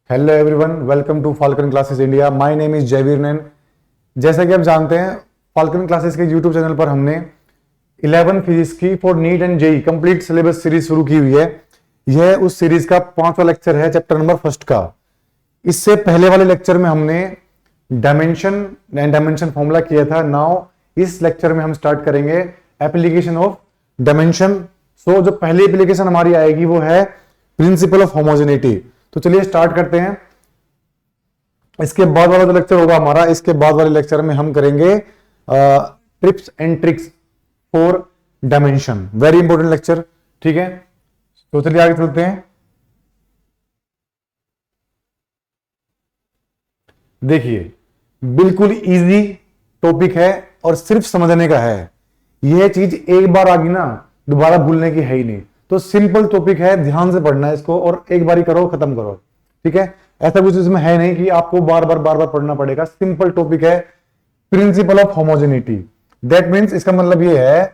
Hello everyone, welcome to Falcon Classes India. My name is Jayveer Nain. जैसा कि आप जानते हैं, फाल्कन क्लासेस के यूट्यूब चैनल पर हमने 11 फिजिक्स की for NEET and JEE complete syllabus series शुरू की हुई है। यह उस सीरीज का 5वां लेक्चर है, चैप्टर नंबर फर्स्ट का। इससे पहले वाले लेक्चर में हमने डायमेंशन एंड डायमेंशन फॉर्मूला किया था। नाउ इस लेक्चर में हम स्टार्ट करेंगे एप्लीकेशन ऑफ डायमेंशन। सो जो पहली एप्लीकेशन हमारी आएगी वो है प्रिंसिपल ऑफ होमोजेनिटी। तो चलिए स्टार्ट करते हैं। इसके बाद वाला जो लेक्चर होगा हमारा, इसके बाद वाले लेक्चर में हम करेंगे tips and tricks for dimension. Very important lecture, ठीक है। तो चलिए आगे चलते हैं। देखिए, बिल्कुल इजी टॉपिक है और सिर्फ समझने का है। यह चीज एक बार आ गई ना, दोबारा भूलने की है ही नहीं। तो सिंपल टॉपिक है, ध्यान से पढ़ना है इसको और एक बार ही करो, खत्म करो, ठीक है। ऐसा कुछ इसमें है नहीं कि आपको बार बार पढ़ना पड़ेगा। सिंपल टॉपिक है, principle of homogeneity. That means इसका मतलब यह है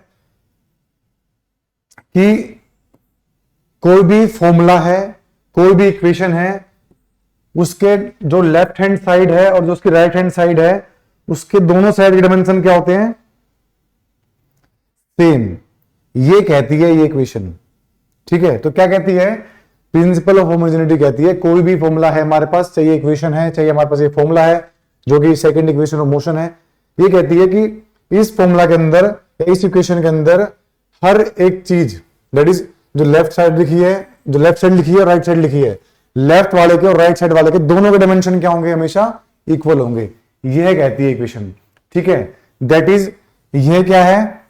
कि कोई भी फॉर्मूला है, कोई भी इक्वेशन है, उसके जो लेफ्ट हैंड साइड है और जो उसकी राइट हैंड साइड है, उसके दोनों साइड के डायमेंशन क्या होते हैं? सेम। ये कहती है ये इक्वेशन, ठीक है। तो क्या कहती है? प्रिंसिपल ऑफ होमोजेनिटी कहती है कोई भी फॉर्मूला है हमारे पास, चाहिए इक्वेशन है, चाहिए हमारे पास ये फॉर्मूला है जो कि सेकंड इक्वेशन ऑफ मोशन है। ये कहती है कि इस फॉर्मूला के अंदर या इस इक्वेशन के अंदर हर एक चीज, दैट इज जो लेफ्ट साइड लिखी है, जो लेफ्ट साइड लिखी है और राइट साइड लिखी है, लेफ्ट वाले के और राइट साइड वाले के दोनों के डायमेंशन क्या होंगे? हमेशा इक्वल होंगे। यह कहती है इक्वेशन, ठीक है। दैट इज, यह क्या है?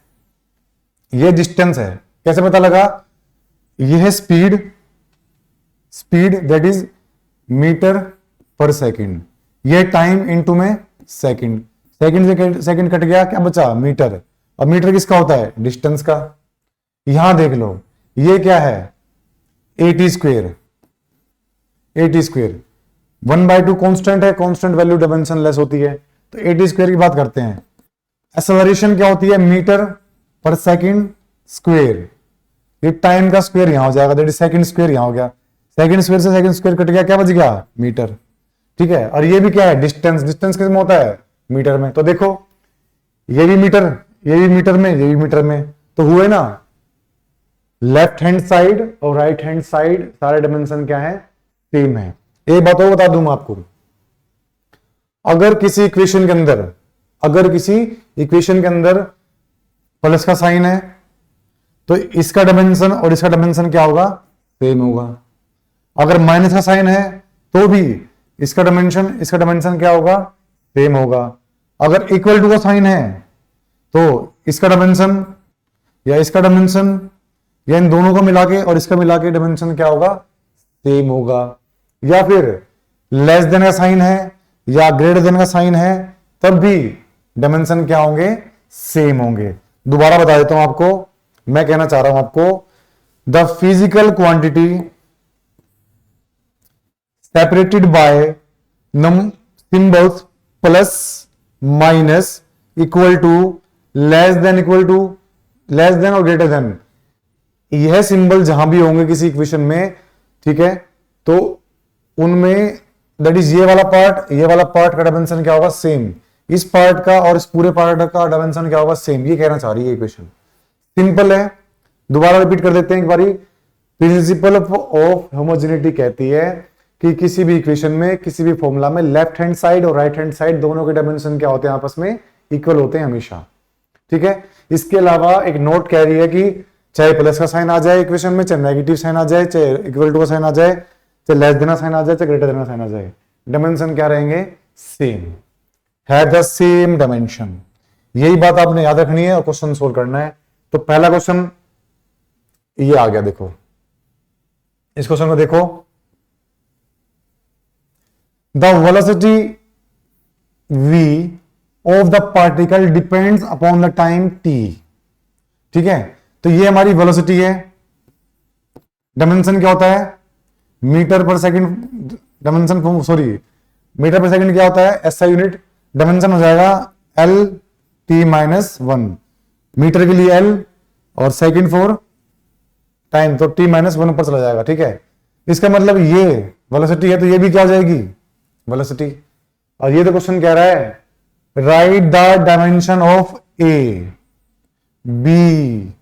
यह डिस्टेंस है। कैसे पता लगा? यह है स्पीड, दैट इज मीटर पर सेकंड। यह टाइम इनटू में सेकंड, सेकंड से सेकंड कट गया, क्या बचा? मीटर। और मीटर किसका होता है? डिस्टेंस का। यहां देख लो, यह क्या है? Eighty square. 1/2 कांस्टेंट है, कांस्टेंट वैल्यू डायमेंशन लेस होती है। तो 80 स्क्वेयर की बात करते हैं। एक्सेलरेशन क्या होती है? मीटर पर सेकंड स्क्वेयर। ये टाइम का स्क्वायर यहां हो जाएगा, दैट इज सेकंड स्क्वायर यहां हो गया। सेकंड स्क्वायर से सेकंड स्क्वायर कट गया, क्या बच गया? मीटर, ठीक है। और ये भी क्या है? डिस्टेंस। डिस्टेंस किस में होता है? मीटर में। तो देखो, ये भी मीटर, ये भी मीटर में, ये भी मीटर में, तो हुए ना। लेफ्ट हैंड साइड और राइट हैंड साइड सारे डायमेंशन क्या है? सेम है। एक बात और बता दूं मैं आपको, अगर किसी इक्वेशन के अंदर प्लस का साइन है तो इसका डायमेंशन और इसका डायमेंशन क्या होगा? सेम होगा। अगर माइनस का साइन है तो भी इसका डायमेंशन क्या होगा? सेम होगा। अगर इक्वल टू का साइन है तो इसका डायमेंशन या इसका डायमेंशन या इन दोनों को मिला के और इसका मिला के डायमेंशन क्या होगा? सेम होगा। या फिर लेस देन का साइन है या ग्रेटर देन का साइन है, तब भी डायमेंशन क्या होंगे? सेम होंगे। दोबारा बता देता हूं आपको, मैं कहना चाह रहा हूं आपको, the physical quantity separated by symbols plus minus equal to less than और ग्रेटर देन, यह सिंबल जहां भी होंगे किसी इक्वेशन में, ठीक है, तो उनमें दैट इज ये वाला पार्ट का डायमेंशन क्या होगा? सेम। इस पार्ट का और इस पूरे पार्ट का डायमेंशन क्या होगा? सेम। ये कहना चाह रही है इक्वेशन। सिंपल है। दोबारा रिपीट कर देते हैं एक बारी। प्रिंसिपल ऑफ होमोजेनिटी कहती है कि किसी भी इक्वेशन में, किसी भी फॉर्मूला में लेफ्ट हैंड साइड और राइट हैंड साइड दोनों के डायमेंशन क्या होते हैं? आपस में इक्वल होते हैं हमेशा, ठीक है। इसके अलावा एक नोट कह रही है कि चाहे प्लस का साइन आ जाए इक्वेशन में, चाहे नेगेटिव साइन आ जाए, चाहे इक्वल टू का साइन आ जाए, चाहे लेस देन का साइन आ जाए, चाहे ग्रेटर देन का साइन आ जाए, डायमेंशन क्या रहेंगे? सेम है, द सेम डायमेंशन। यही बात आपने याद रखनी है और क्वेश्चन सोल्व करना है। तो पहला क्वेश्चन ये आ गया, देखो इस क्वेश्चन को देखो। The velocity v of the particle depends upon the time t, ठीक है। तो ये हमारी वेलोसिटी है। डायमेंशन क्या होता है? मीटर पर सेकंड। डायमेंशन, सॉरी, मीटर पर सेकंड क्या होता है? SI unit. डायमेंशन हो जाएगा एल टी माइनस 1। मीटर के लिए एल और सेकंड फॉर टाइम, तो t-1 ऊपर चला जाएगा, ठीक है। इसका मतलब ये वेलोसिटी है तो ये भी क्या हो जाएगी, वेलोसिटी। और ये तो क्वेश्चन कह रहा है right the dimension of A B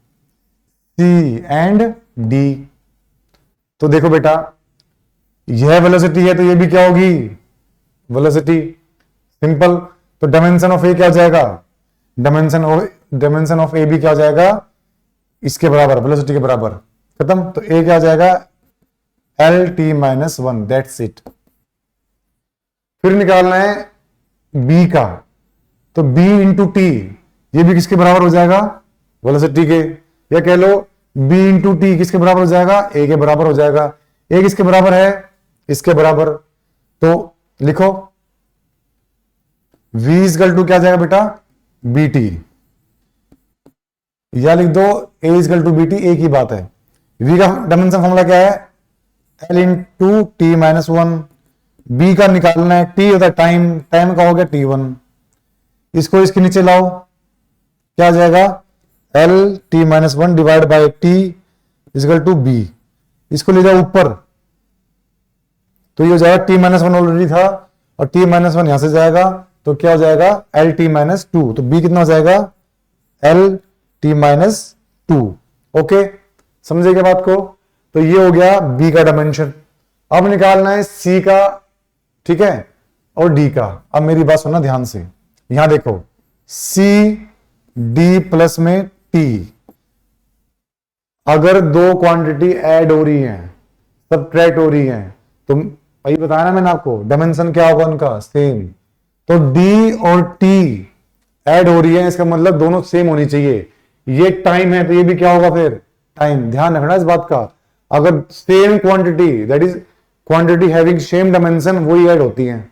C and D. तो देखो बेटा, यह वेलोसिटी है तो ये भी क्या होगी, वेलोसिटी। सिंपल। तो डायमेंशन ऑफ ए क्या हो जाएगा, डायमेंशन ऑफ ए भी क्या हो जाएगा, इसके बराबर, वेलोसिटी के बराबर। खत्म। तो ए क्या हो जाएगा, L T minus one, that's it. फिर निकालना है बी का, तो b इंटू टी, ये भी किसके बराबर हो जाएगा, वेलोसिटी के। या कह लो b इंटू टी किसके बराबर हो जाएगा, a के बराबर हो जाएगा। a किसके बराबर है, इसके बराबर। तो लिखो v इजकल टू क्या जाएगा बेटा, बी टी, या लिख दो a equal to B T, एक ही बात है। v का डायमेंशन फॉर्मूला क्या है, l into T minus one. b का निकालना है, t होता है टाइम, टाइम का हो गया t1। इसको इसके नीचे लाओ, क्या आ जाएगा, L T minus one divide by T equal to B. इसको ले जाओ ऊपर, तो ये हो जाएगा टी माइनस वन ऑलरेडी था और टी माइनस वन यहां से जाएगा, तो क्या हो जाएगा, एल टी माइनस टू। तो बी कितना हो जाएगा, L T minus two. Okay, समझे क्या बात को। तो ये हो गया बी का डायमेंशन। अब निकालना है सी का, ठीक है, और डी का। अब मेरी बात सुनना ध्यान से, यहां देखो सी डी प्लस में टी, अगर दो क्वांटिटी ऐड हो रही हैं, सबट्रैक्ट हो रही हैं, तो वही बताया ना मैंने आपको, डायमेंशन क्या होगा उनका, सेम। तो डी और टी ऐड हो रही है, इसका मतलब दोनों सेम होनी चाहिए। ये टाइम है तो ये भी क्या होगा फिर, टाइम। ध्यान रखना इस बात का, अगर same quantity, that is quantity having same dimension, वही ऐड होती हैं,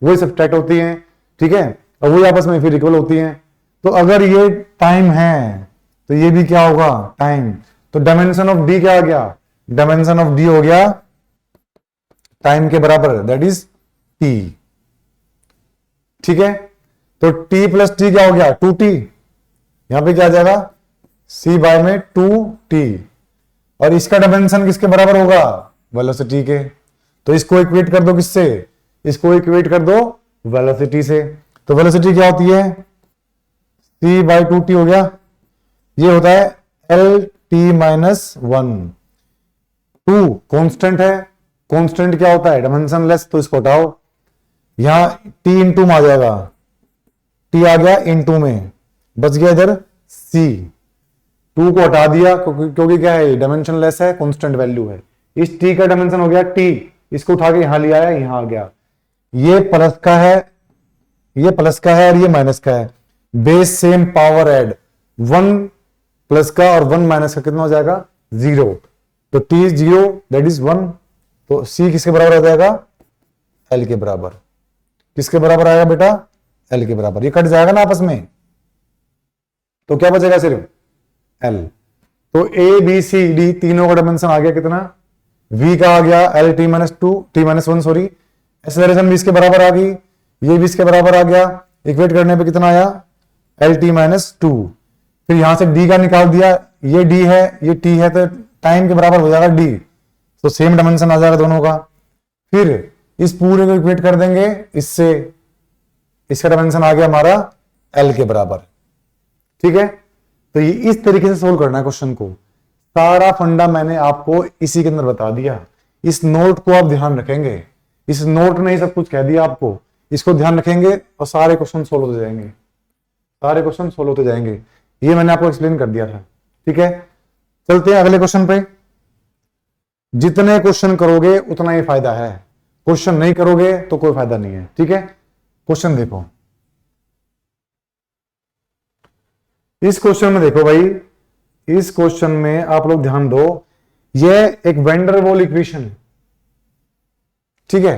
वही सबट्रैक्ट होती हैं, ठीक है, और वही आपस में फिर इक्वल होती हैं। तो अगर ये टाइम है तो ये भी क्या होगा, टाइम। तो डायमेंशन ऑफ डी क्या आ गया, डायमेंशन ऑफ डी हो गया टाइम के बराबर, दैट इज टी। ठीक है, तो टी प्लस टी क्या हो गया, टू टी। यहां पे क्या आ जाएगा, सी बाय में टू टी, और इसका डायमेंशन किसके बराबर होगा, वेलोसिटी के। तो इसको इक्वेट कर दो किससे, इसको इक्वेट कर दो वेलोसिटी से। तो वेलोसिटी क्या होती है, सी बाई टू टी हो गया, ये होता है L T minus one. Two constant है, कॉन्स्टेंट क्या होता है, डायमेंशन लेस, तो इसको हटाओ, यहां टी इंटू में आ जाएगा, टी आ गया इंटू में, बच गया इधर सी। टू को हटा दिया क्योंकि क्या है, डायमेंशन लेस है, कॉन्स्टेंट वैल्यू है। इस टी का डायमेंशन हो गया टी, इसको उठा के यहां लिया है, यहां आ गया। ये प्लस का है, ये प्लस का है और ये माइनस का है, base same power add, one plus का और वन माइनस का कितना हो जाएगा, जीरो। तो T zero that is one. तो सी किसके बराबर आ जाएगा, एल के बराबर। किसके बराबर आएगा बेटा, एल के बराबर। ये कट जाएगा ना आपस में, तो क्या बचेगा, सिर्फ एल। तो ए बी सी डी तीनों का डायमेंशन आ गया कितना, v का आ गया L T minus two, T minus one sorry. Acceleration भी इसके बराबर आ गई, ये भी इसके बराबर आ गया। इक्वेट करने पे कितना आया, एल टी माइनस टू। फिर यहां से d का निकाल दिया, ये d है ये t है, तो टाइम के बराबर हो जाएगा d, तो सेम डायमेंशन आ जाएगा दोनों का। फिर इस पूरे को इक्वेट कर देंगे इससे, इसका डायमेंशन आ गया हमारा l के बराबर। ठीक है, तो ये इस तरीके से सोल्व करना है क्वेश्चन को। सारा फंडा मैंने आपको इसी के अंदर बता दिया। इस नोट को आप ध्यान रखेंगे, इस नोट ने ही सब कुछ कह दिया आपको, इसको ध्यान रखेंगे और सारे क्वेश्चन सोल्व होते जाएंगे, सारे क्वेश्चन सोल्व होते जाएंगे। ये मैंने आपको एक्सप्लेन कर दिया था। ठीक है, चलते हैं अगले क्वेश्चन पे। जितने क्वेश्चन करोगे उतना ही फायदा है, क्वेश्चन नहीं करोगे तो कोई फायदा नहीं है। ठीक है, क्वेश्चन देखो, इस क्वेश्चन में देखो भाई, इस क्वेश्चन में आप लोग ध्यान दो, ये एक वेंडर वॉल इक्वेशन। ठीक है,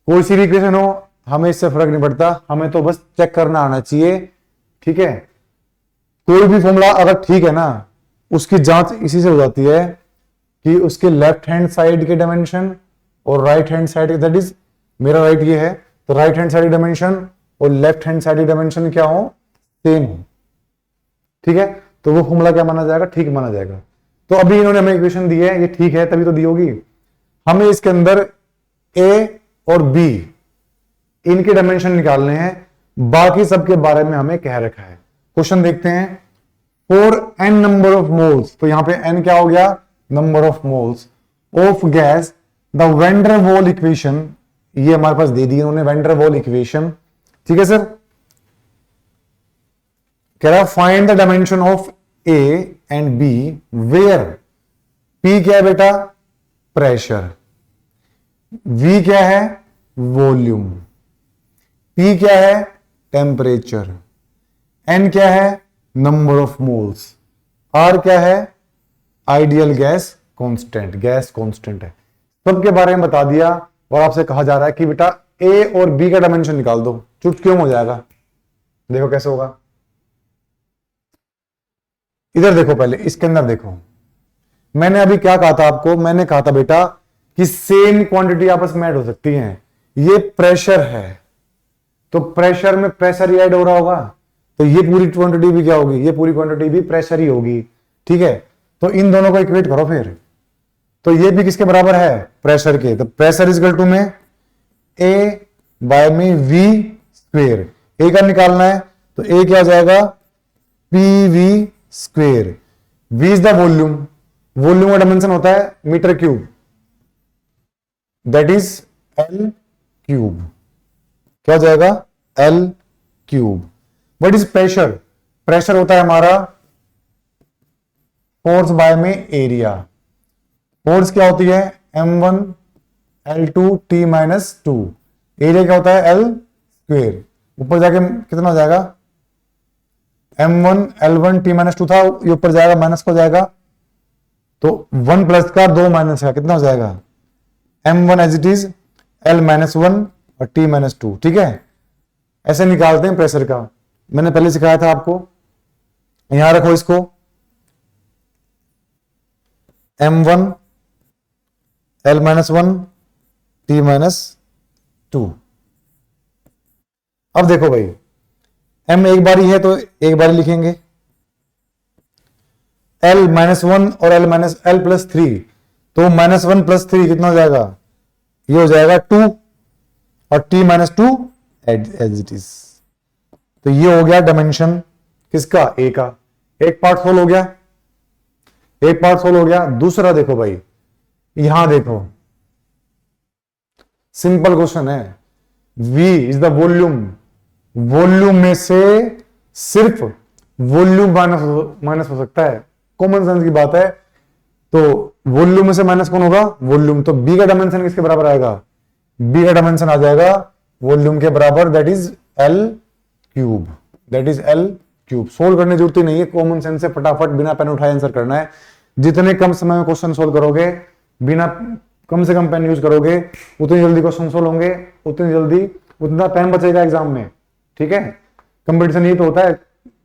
कोई सी भी इक्वेशन हो, हमें इससे फर्क नहीं पड़ता, हमें तो बस चेक करना आना चाहिए। ठीक है, कोई भी फॉर्मूला अगर ठीक है ना, उसकी जांच इसी से हो जाती है कि उसके लेफ्ट हैंड साइड के डायमेंशन और राइट हैंड साइड के, दैट इज मेरा राइट ये है, तो राइट हैंड साइड डायमेंशन और लेफ्ट हैंड साइड डायमेंशन क्या हो, सेम हो। ठीक है, तो वो फॉर्मूला क्या माना जाएगा, ठीक माना जाएगा। तो अभी इन्होंने हमें इक्वेशन दी है, ये ठीक है तभी तो दी होगी। हमें इसके अंदर ए और बी इनके डायमेंशन निकालने हैं, बाकी सबके बारे में हमें कह रखा है। क्वेश्चन देखते हैं। For N number of moles, तो यहां पे एन क्या हो गया, number of moles of gas, the van der Waal equation, ये हमारे पास दे दी उन्होंने वैन डर वाल इक्वेशन। ठीक है सर, कह रहा find the dimension of A and B where P क्या है बेटा, प्रेशर, वी क्या है, वॉल्यूम, पी क्या है, टेम्परेचर, एन क्या है, नंबर ऑफ मोल्स, आर क्या है, ideal gas constant, gas constant है। सबके बारे में बता दिया और आपसे कहा जा रहा है कि बेटा ए और बी का डायमेंशन निकाल दो। चुटकियों में हो जाएगा, देखो कैसे होगा। इधर देखो, पहले इसके अंदर देखो, मैंने अभी क्या कहा था आपको, मैंने कहा था बेटा कि सेम क्वांटिटी आपस में ऐड हो सकती हैं। ये प्रेशर है तो प्रेशर में प्रेशर ही ऐड हो रहा होगा, तो ये पूरी क्वांटिटी भी क्या होगी, ये पूरी क्वांटिटी भी प्रेशर ही होगी। ठीक है, तो इन दोनों को इक्वेट करो फिर, तो ये भी किसके बराबर है, प्रेशर के। तो प्रेशर इज इक्वल टू में ए बाय में वी स्क्वेयर, ए का निकालना है तो ए क्या हो जाएगा, P V square, V is the volume, volume का डायमेंशन होता है metre cube, that is L cube, क्या हो जाएगा, L cube. What is pressure, pressure होता है हमारा फोर्स बाय में एरिया, फोर्स क्या होती है m1 l2 t minus 2, area क्या होता है l स्क्वेयर, ऊपर जाके कितना हो जाएगा, m1 l1 t माइनस 2 था, ये ऊपर जाएगा माइनस को जाएगा, तो 1 प्लस का 2 माइनस का कितना हो जाएगा, m1 as it is l minus 1 और t माइनस 2। ठीक है, ऐसे निकालते हैं प्रेशर का, मैंने पहले सिखाया था आपको। यहां रखो इसको, m1 l minus 1 t minus 2। अब देखो भाई, m एक बारी है तो एक बारी लिखेंगे, l माइनस 1 और l माइनस l प्लस 3, तो माइनस 1 प्लस 3 कितना हो जाएगा, ये हो जाएगा 2 और t minus 2 as it is. तो ये हो गया डायमेंशन किसका, ए का। एक पार्ट सोल्व हो गया, एक पार्ट सोल्व हो गया। दूसरा देखो भाई, यहां देखो, सिंपल क्वेश्चन है, V is the volume, volume में से सिर्फ वॉल्यूम माइनस हो सकता है, कॉमन सेंस की बात है। तो वॉल्यूम में से माइनस कौन होगा, वॉल्यूम। तो B का डायमेंशन किसके बराबर आएगा, B का डायमेंशन आ जाएगा वॉल्यूम के बराबर, that is L cube, that is L cube. Solve करने की जरूरत ही नहीं है, कॉमन सेंस से फटाफट बिना पेन उठाए आंसर करना है। जितने कम समय में क्वेश्चन सोल्व करोगे, बिना कम से कम पेन यूज करोगे, उतनी जल्दी क्वेश्चन सोल्व होंगे, उतनी जल्दी उतना टाइम बचेगा एग्जाम में। ठीक है, कंपटीशन ये तो होता है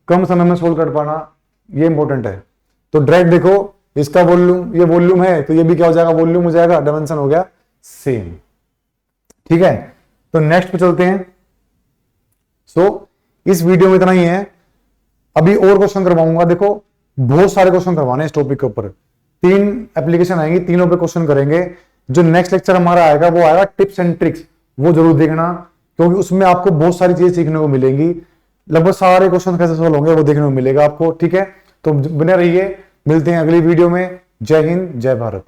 कम समय में सोल्व कर पाना, ये इंपॉर्टेंट है। तो डायरेक्ट देखो, इसका वॉल्यूम, ये वॉल्यूम है तो ये भी क्या हो जाएगा, वॉल्यूम हो जाएगा, डायमेंशन हो गया सेम। ठीक है, तो नेक्स्ट पे चलते हैं। इस वीडियो में इतना ही है, अभी और क्वेश्चन करवाऊंगा। देखो बहुत सारे क्वेश्चन करवाने इस टॉपिक के ऊपर, 3 एप्लीकेशन आएंगी, तीनों पे क्वेश्चन करेंगे। जो नेक्स्ट लेक्चर हमारा आएगा वो आएगा टिप्स एंड ट्रिक्स, वो जरूर देखना, क्योंकि उसमें आपको बहुत सारी चीजें सीखने को मिलेंगी। लगभग सारे क्वेश्चन कैसे सोल्व होंगे वो देखने को मिलेगा आपको। ठीक है, तो बने रहिए, मिलते हैं अगली वीडियो में। जय हिंद, जय भारत।